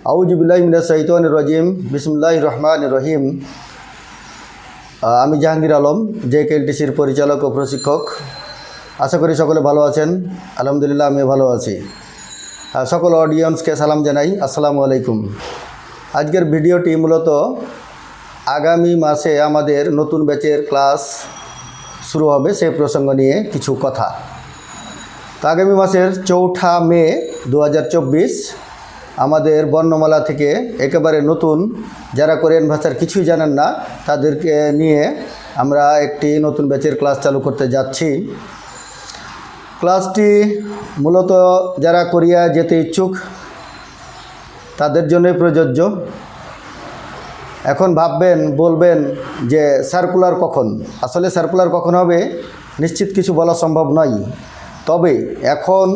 আউযু বিল্লাহি মিনাশ শাইতানির রাজিম। বিসমিল্লাহির রহমানির রহিম। আমি জাহাঙ্গীর আলম, JKLTCর পরিচালক ও প্রশিক্ষক। আশা করি সকলে ভালো আছেন। আলহামদুলিল্লাহ আমিও ভালো আছি। সকল অডিয়েন্সকে সালাম জানাই, আসসালামু আলাইকুম। আজকের ভিডিওটি মূলত আগামী মাসে আমাদের নতুন ব্যাচের ক্লাস শুরু হবে সেই প্রসঙ্গ নিয়ে কিছু কথা। তো আগামী মাসের 4 মে 2024 আমাদের বর্ণমালা থেকে একেবারে নতুন, যারা কোরিয়ান ভাষার কিছুই জানেন না তাদেরকে নিয়ে আমরা একটি নতুন ব্যাচের ক্লাস চালু করতে যাচ্ছি। ক্লাসটি মূলত যারা কোরিয়া যেতে ইচ্ছুক তাদের জন্যই প্রযোজ্য। এখন ভাববেন, বলবেন যে সার্কুলার কখন? আসলে সার্কুলার কখন হবে নিশ্চিত কিছু বলা সম্ভব নয়। তবে এখন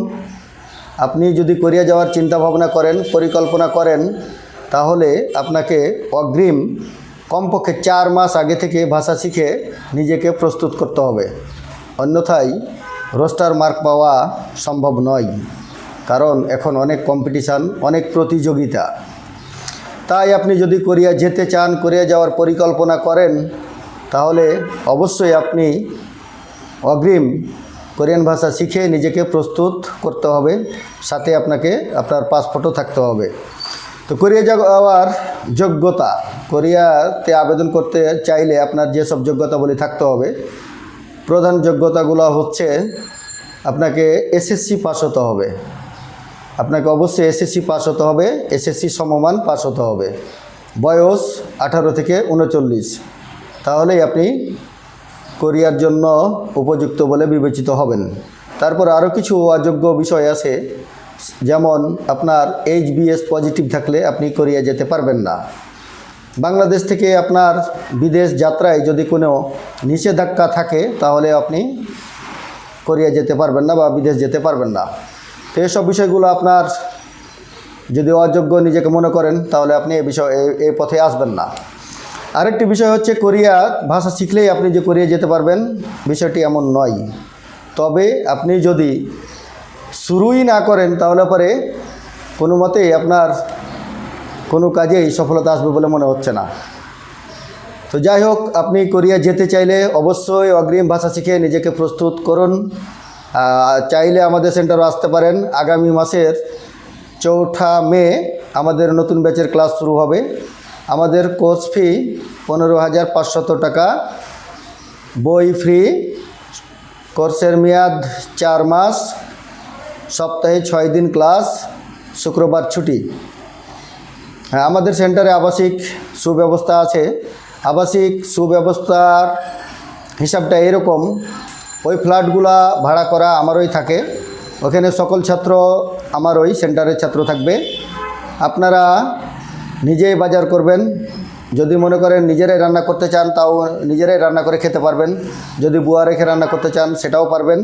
আপনি যদি কোরিয়া যাওয়ার চিন্তা ভাবনা করেন, পরিকল্পনা করেন, তাহলে আপনাকে অগ্রিম কমপক্ষে 4 মাস আগে থেকে ভাষা শিখে নিজেকে প্রস্তুত করতে হবে। অন্যথায় রোস্টার মার্ক পাওয়া সম্ভব নয়, কারণ এখন অনেক কম্পিটিশান, অনেক প্রতিযোগিতা। তাই আপনি যদি কোরিয়া যেতে চান, কোরিয়া যাওয়ার পরিকল্পনা করেন, তাহলে অবশ্যই আপনি অগ্রিম কোরিয়ান ভাষা শিখে নিজেকে প্রস্তুত করতে হবে। সাথে আপনাকে আপনার পাসপোর্টও থাকতে হবে। তো কোরিয়া যাওয়ার যোগ্যতা, কোরিয়াতে আবেদন করতে চাইলে আপনার যেসব যোগ্যতাগুলি থাকতে হবে, প্রধান যোগ্যতাগুলো হচ্ছে আপনাকে SSC পাস হতে হবে। আপনাকে অবশ্যই SSC পাস হতে হবে, SSC সমমান পাস হতে হবে। বয়স 18 থেকে 39, তাহলেই আপনি কোরিয়ার জন্য উপযুক্ত বলে বিবেচিত হবেন। তারপর আরও কিছু অযোগ্য বিষয় আছে, যেমন আপনার HBS পজিটিভ থাকলে আপনি কোরিয়া যেতে পারবেন না। বাংলাদেশ থেকে আপনার বিদেশ যাত্রায় যদি কোনো নিষেধাজ্ঞা থাকে তাহলে আপনি কোরিয়া যেতে পারবেন না বা বিদেশ যেতে পারবেন না। তো এসব বিষয়গুলো আপনার যদি অযোগ্য নিজেকে মনে করেন তাহলে আপনি এই পথে আসবেন না। আরেকটি বিষয় হচ্ছে, কোরিয়া ভাষা শিখলেই আপনি যে কোরিয়া যেতে পারবেন বিষয়টি এমন নয়। তবে আপনি যদি শুরুই না করেন তাহলে পরে কোনো মতেই আপনার কোনো কাজেই সফলতা আসবে বলে মনে হচ্ছে না। তো যাই হোক, আপনি কোরিয়া যেতে চাইলে অবশ্যই অগ্রিম ভাষা শিখে নিজেকে প্রস্তুত করুন। চাইলে আমাদের সেন্টারও আসতে পারেন। আগামী মাসের 4 মে আমাদের নতুন ব্যাচের ক্লাস শুরু হবে। আমাদের কোর্স ফি 15,500 টাকা, বই ফ্রি, কোর্সের মেয়াদ 4 মাস, সপ্তাহে 6 দিন ক্লাস, শুক্রবার ছুটি। হ্যাঁ, আমাদের সেন্টারে আবাসিক সুব্যবস্থা আছে। আবাসিক সুব্যবস্থার হিসাবটা এরকম, ওই ফ্ল্যাটগুলা ভাড়া করা আমারই থাকে, ওখানে সকল ছাত্র আমারই সেন্টারের ছাত্র থাকবে। আপনারা নিজেই বাজার করবেন। যদি মনে করেন নিজেরাই রান্না করতে চান তাও নিজেরাই রান্না করে খেতে পারবেন। যদি বুয়া রেখে রান্না করতে চান সেটাও পারবেন।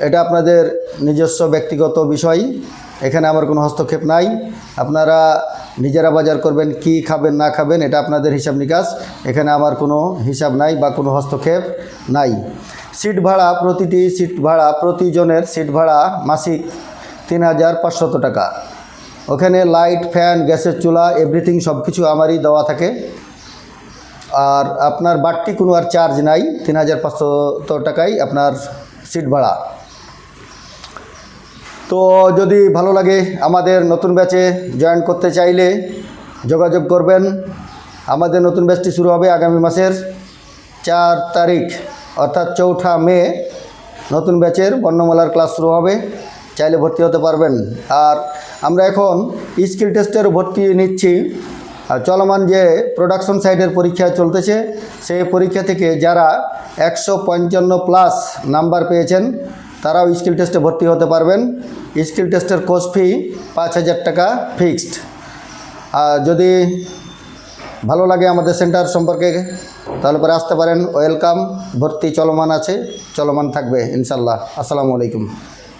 এটা আপনাদের নিজস্ব ব্যক্তিগত বিষয়, এখানে আমার কোনো হস্তক্ষেপ নাই। আপনারা নিজেরা বাজার করবেন, কি খাবেন না খাবেন এটা আপনাদের হিসাব নিকাশ, এখানে আমার কোনো হিসাব নাই বা কোনো হস্তক্ষেপ নাই। সিট ভাড়া, প্রতিটি সিট ভাড়া, প্রতিজনের সিট ভাড়া মাসিক 3,500 টাকা। ওখানে লাইট, ফ্যান, গ্যাসের চুলা, এভরিথিং সব কিছু আমারই দেওয়া থাকে। আর আপনার বাড়তি কোনো আর চার্জ নাই, 3,500 টাকাই আপনার সিট ভাড়া। তো যদি ভালো লাগে আমাদের নতুন ব্যাচে জয়েন করতে চাইলে যোগাযোগ করবেন। আমাদের নতুন ব্যাচটি শুরু হবে আগামী মাসের 4 তারিখ, অর্থাৎ 4 মে নতুন ব্যাচের বর্ণমালার ক্লাস শুরু হবে। চাইলে ভর্তি হতে পারবেন। আর আমরা এখন স্কিল টেস্টেরও ভর্তি নিচ্ছি। আর চলমান যে প্রোডাকশন সাইডের পরীক্ষা চলতেছে, সেই পরীক্ষা থেকে যারা 155+ নাম্বার পেয়েছেন তারাও স্কিল টেস্টে ভর্তি হতে পারবেন। স্কিল টেস্টের কোর্স ফি 5,000 টাকা ফিক্সড। আর যদি ভালো লাগে আমাদের সেন্টার সম্পর্কে তাহলে পরে আসতে পারেন। ওয়েলকাম। ভর্তি চলমান আছে, চলমান থাকবে ইনশাল্লাহ। আসসালামু আলাইকুম।